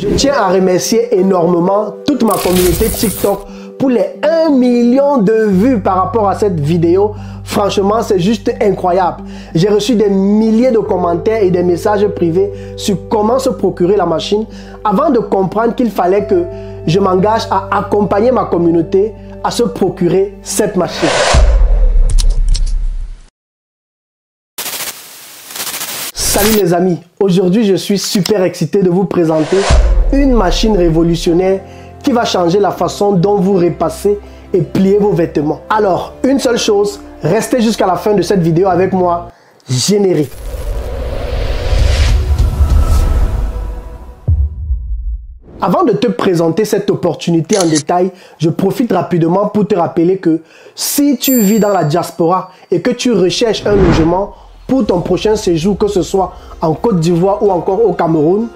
Je tiens à remercier énormément toute ma communauté TikTok pour les 1 million de vues par rapport à cette vidéo. Franchement, c'est juste incroyable. J'ai reçu des milliers de commentaires et des messages privés sur comment se procurer la machine avant de comprendre qu'il fallait que je m'engage à accompagner ma communauté à se procurer cette machine. Salut les amis, aujourd'hui je suis super excité de vous présenter une machine révolutionnaire qui va changer la façon dont vous repassez et pliez vos vêtements. Alors, une seule chose, restez jusqu'à la fin de cette vidéo avec moi, générique. Avant de te présenter cette opportunité en détail, je profite rapidement pour te rappeler que si tu vis dans la diaspora et que tu recherches un logement pour ton prochain séjour, que ce soit en Côte d'Ivoire ou encore au Cameroun,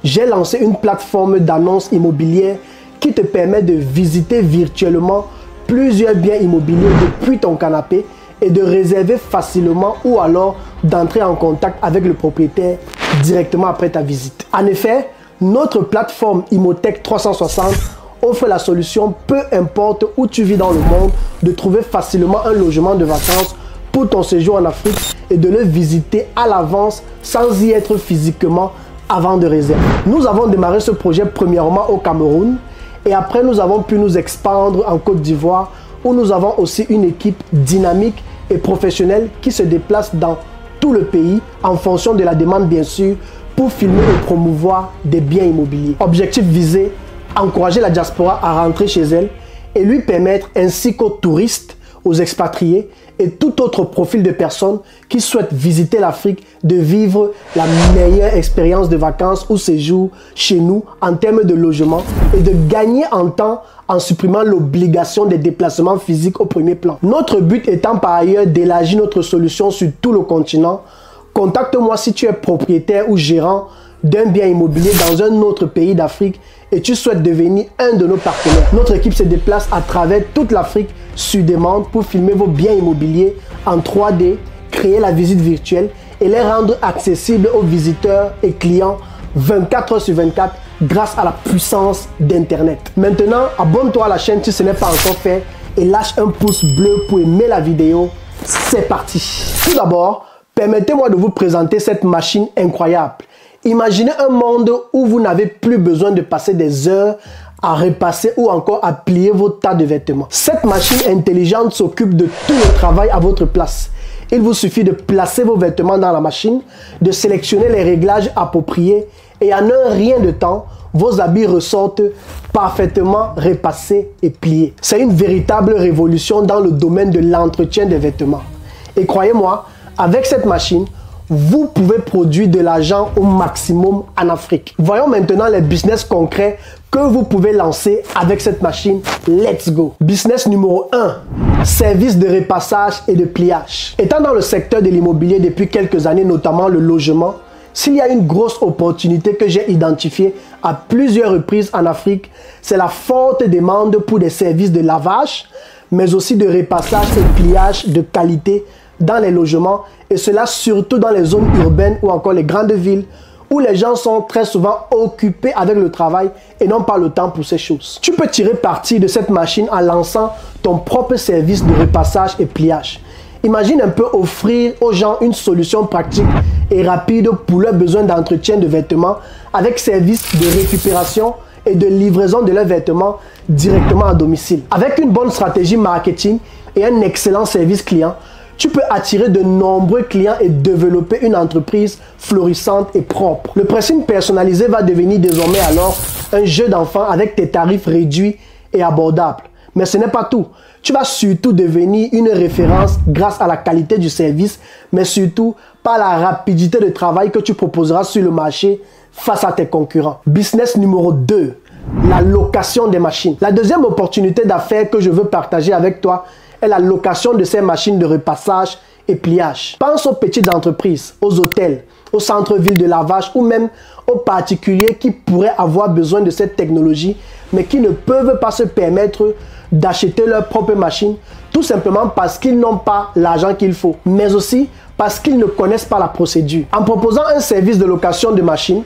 j'ai lancé une plateforme d'annonces immobilières qui te permet de visiter virtuellement plusieurs biens immobiliers depuis ton canapé et de réserver facilement ou alors d'entrer en contact avec le propriétaire directement après ta visite. En effet, notre plateforme Imotech 360 offre la solution, peu importe où tu vis dans le monde, de trouver facilement un logement de vacances pour ton séjour en Afrique et de le visiter à l'avance sans y être physiquement avant de réserver. Nous avons démarré ce projet premièrement au Cameroun et après nous avons pu nous expandre en Côte d'Ivoire où nous avons aussi une équipe dynamique et professionnelle qui se déplace dans tout le pays en fonction de la demande bien sûr pour filmer et promouvoir des biens immobiliers. Objectif visé, encourager la diaspora à rentrer chez elle et lui permettre ainsi qu'aux touristes, aux expatriés et tout autre profil de personnes qui souhaitent visiter l'Afrique de vivre la meilleure expérience de vacances ou séjour chez nous en termes de logement et de gagner en temps en supprimant l'obligation des déplacements physiques au premier plan. Notre but étant par ailleurs d'élargir notre solution sur tout le continent. Contacte-moi si tu es propriétaire ou gérant d'un bien immobilier dans un autre pays d'Afrique et tu souhaites devenir un de nos partenaires. Notre équipe se déplace à travers toute l'Afrique sur demande pour filmer vos biens immobiliers en 3D, créer la visite virtuelle et les rendre accessibles aux visiteurs et clients 24 heures sur 24 grâce à la puissance d'Internet. Maintenant, abonne-toi à la chaîne si ce n'est pas encore fait et lâche un pouce bleu pour aimer la vidéo. C'est parti. Tout d'abord, permettez-moi de vous présenter cette machine incroyable. Imaginez un monde où vous n'avez plus besoin de passer des heures à repasser ou encore à plier vos tas de vêtements. Cette machine intelligente s'occupe de tout le travail à votre place. Il vous suffit de placer vos vêtements dans la machine, de sélectionner les réglages appropriés et en un rien de temps, vos habits ressortent parfaitement repassés et pliés. C'est une véritable révolution dans le domaine de l'entretien des vêtements. Et croyez-moi, avec cette machine, vous pouvez produire de l'argent au maximum en Afrique. Voyons maintenant les business concrets que vous pouvez lancer avec cette machine. Let's go! Business numéro 1, service de repassage et de pliage. Étant dans le secteur de l'immobilier depuis quelques années, notamment le logement, s'il y a une grosse opportunité que j'ai identifiée à plusieurs reprises en Afrique, c'est la forte demande pour des services de lavage, mais aussi de repassage et pliage de qualité dans les logements et cela surtout dans les zones urbaines ou encore les grandes villes où les gens sont très souvent occupés avec le travail et n'ont pas le temps pour ces choses. Tu peux tirer parti de cette machine en lançant ton propre service de repassage et pliage. Imagine un peu offrir aux gens une solution pratique et rapide pour leurs besoins d'entretien de vêtements avec service de récupération et de livraison de leurs vêtements directement à domicile. Avec une bonne stratégie marketing et un excellent service client, tu peux attirer de nombreux clients et développer une entreprise florissante et propre. Le pricing personnalisé va devenir désormais alors un jeu d'enfant avec tes tarifs réduits et abordables. Mais ce n'est pas tout. Tu vas surtout devenir une référence grâce à la qualité du service, mais surtout par la rapidité de travail que tu proposeras sur le marché face à tes concurrents. Business numéro 2, la location des machines. La deuxième opportunité d'affaires que je veux partager avec toi est la location de ces machines de repassage et pliage. Pense aux petites entreprises, aux hôtels, aux centres-villes de lavage ou même aux particuliers qui pourraient avoir besoin de cette technologie mais qui ne peuvent pas se permettre d'acheter leur propre machine tout simplement parce qu'ils n'ont pas l'argent qu'il faut, mais aussi parce qu'ils ne connaissent pas la procédure. En proposant un service de location de machines,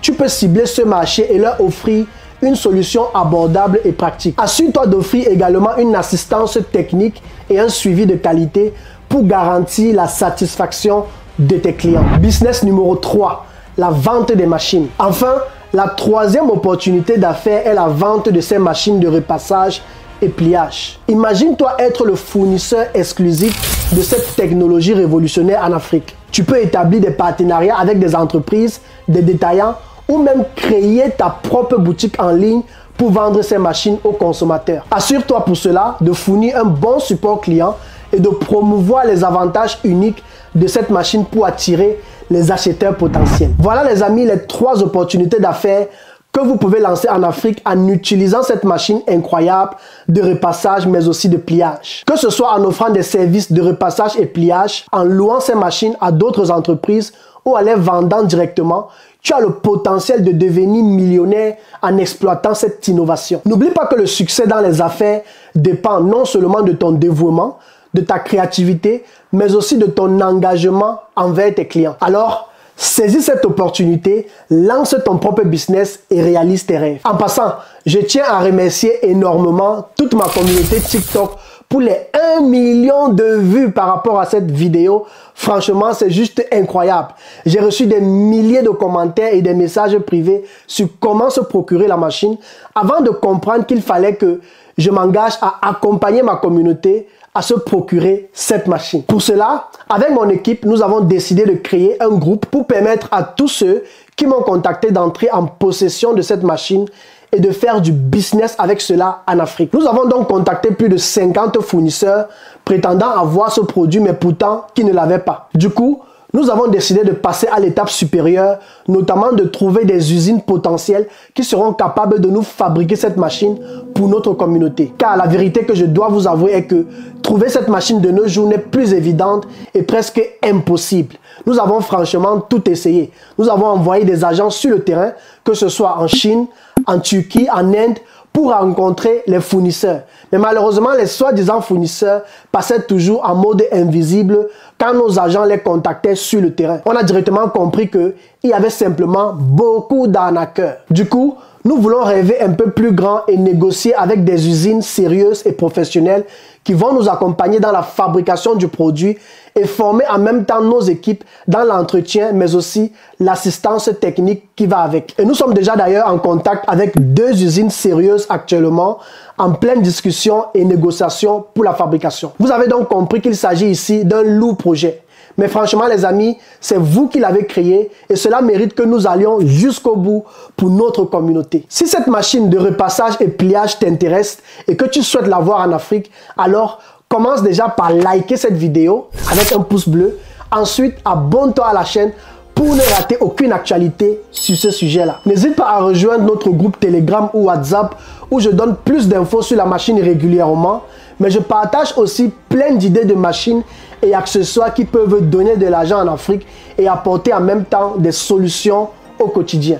tu peux cibler ce marché et leur offrir une solution abordable et pratique. Assure-toi d'offrir également une assistance technique et un suivi de qualité pour garantir la satisfaction de tes clients. Business numéro 3, la vente des machines. Enfin, la troisième opportunité d'affaires est la vente de ces machines de repassage et pliage. Imagine-toi être le fournisseur exclusif de cette technologie révolutionnaire en Afrique. Tu peux établir des partenariats avec des entreprises, des détaillants ou même créer ta propre boutique en ligne pour vendre ces machines aux consommateurs. Assure-toi pour cela de fournir un bon support client et de promouvoir les avantages uniques de cette machine pour attirer les acheteurs potentiels. Voilà les amis, les 3 opportunités d'affaires que vous pouvez lancer en Afrique en utilisant cette machine incroyable de repassage mais aussi de pliage. Que ce soit en offrant des services de repassage et pliage, en louant ces machines à d'autres entreprises ou en les vendant directement, tu as le potentiel de devenir millionnaire en exploitant cette innovation. N'oublie pas que le succès dans les affaires dépend non seulement de ton dévouement, de ta créativité, mais aussi de ton engagement envers tes clients. Alors, saisis cette opportunité, lance ton propre business et réalise tes rêves. En passant, je tiens à remercier énormément toute ma communauté TikTok pour les 1 million de vues par rapport à cette vidéo. Franchement, c'est juste incroyable. J'ai reçu des milliers de commentaires et des messages privés sur comment se procurer la machine avant de comprendre qu'il fallait que je m'engage à accompagner ma communauté à se procurer cette machine. Pour cela, avec mon équipe, nous avons décidé de créer un groupe pour permettre à tous ceux qui m'ont contacté d'entrer en possession de cette machine et de faire du business avec cela en Afrique. Nous avons donc contacté plus de 50 fournisseurs prétendant avoir ce produit mais pourtant qui ne l'avaient pas. Du coup, nous avons décidé de passer à l'étape supérieure, notamment de trouver des usines potentielles qui seront capables de nous fabriquer cette machine pour notre communauté. Car la vérité que je dois vous avouer est que trouver cette machine de nos jours n'est plus évidente et presque impossible. Nous avons franchement tout essayé. Nous avons envoyé des agents sur le terrain, que ce soit en Chine, en Turquie, en Inde, pour rencontrer les fournisseurs. Mais malheureusement, les soi-disant fournisseurs passaient toujours en mode invisible quand nos agents les contactaient sur le terrain. On a directement compris qu'il y avait simplement beaucoup d'arnaqueurs. Du coup, nous voulons rêver un peu plus grand et négocier avec des usines sérieuses et professionnelles qui vont nous accompagner dans la fabrication du produit et former en même temps nos équipes dans l'entretien, mais aussi l'assistance technique qui va avec. Et nous sommes déjà d'ailleurs en contact avec 2 usines sérieuses actuellement, en pleine discussion et négociation pour la fabrication. Vous avez donc compris qu'il s'agit ici d'un lourd projet. Mais franchement les amis, c'est vous qui l'avez créé et cela mérite que nous allions jusqu'au bout pour notre communauté. Si cette machine de repassage et pliage t'intéresse et que tu souhaites la voir en Afrique, alors commence déjà par liker cette vidéo avec un pouce bleu. Ensuite, abonne-toi à la chaîne pour ne rater aucune actualité sur ce sujet-là. N'hésite pas à rejoindre notre groupe Telegram ou WhatsApp où je donne plus d'infos sur la machine régulièrement, mais je partage aussi plein d'idées de machines et accessoires qui peuvent donner de l'argent en Afrique et apporter en même temps des solutions au quotidien.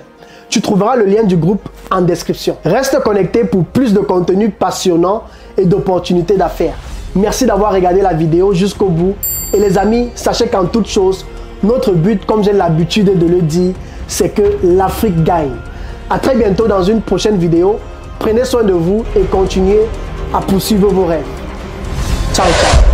Tu trouveras le lien du groupe en description. Reste connecté pour plus de contenu passionnant et d'opportunités d'affaires. Merci d'avoir regardé la vidéo jusqu'au bout. Et les amis, sachez qu'en toute chose, notre but, comme j'ai l'habitude de le dire, c'est que l'Afrique gagne. À très bientôt dans une prochaine vidéo. Prenez soin de vous et continuez à poursuivre vos rêves. Ciao, ciao.